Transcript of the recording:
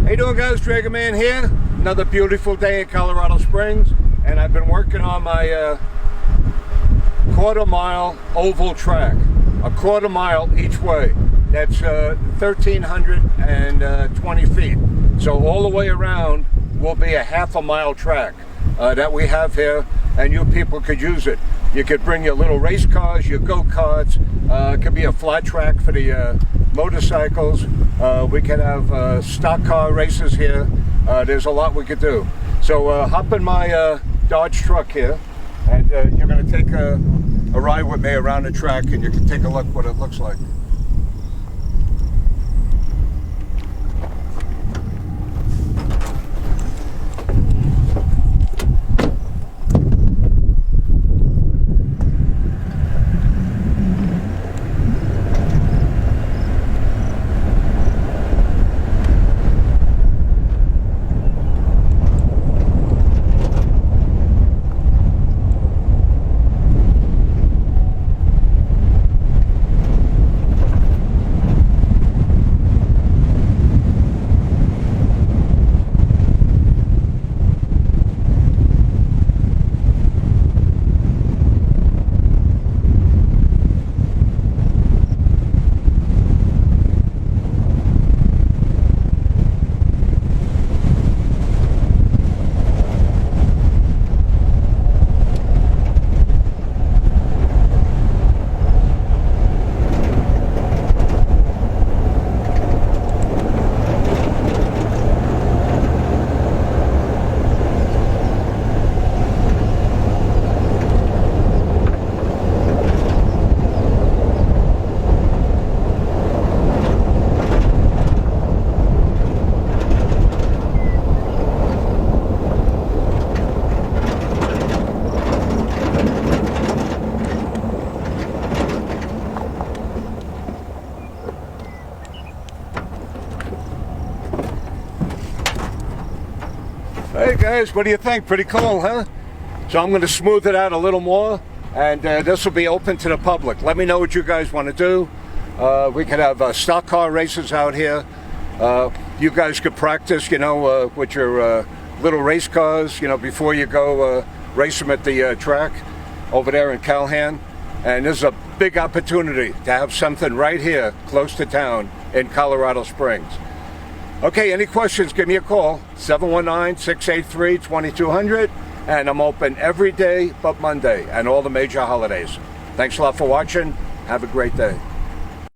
How you doing, guys? Dragonman here. Another beautiful day in Colorado Springs, and I've been working on my quarter-mile oval track. A quarter mile each way. That's 1,320 feet. So all the way around will be a half a mile track that we have here, and you people could use it. You could bring your little race cars, your go-karts. It could be a flat track for the motorcycles. We could have stock car races here. There's a lot we could do. So hop in my Dodge truck here, and you're going to take a ride with me around the track, and you can take a look what it looks like. Hey guys, what do you think? Pretty cool, huh? So I'm going to smooth it out a little more, and this will be open to the public. Let me know what you guys want to do. We could have stock car races out here. You guys could practice, with your little race cars, before you go race them at the track over there in Calhan. And this is a big opportunity to have something right here close to town in Colorado Springs. Okay, any questions, give me a call, 719-683-2200, and I'm open every day but Monday and all the major holidays. Thanks a lot for watching. Have a great day.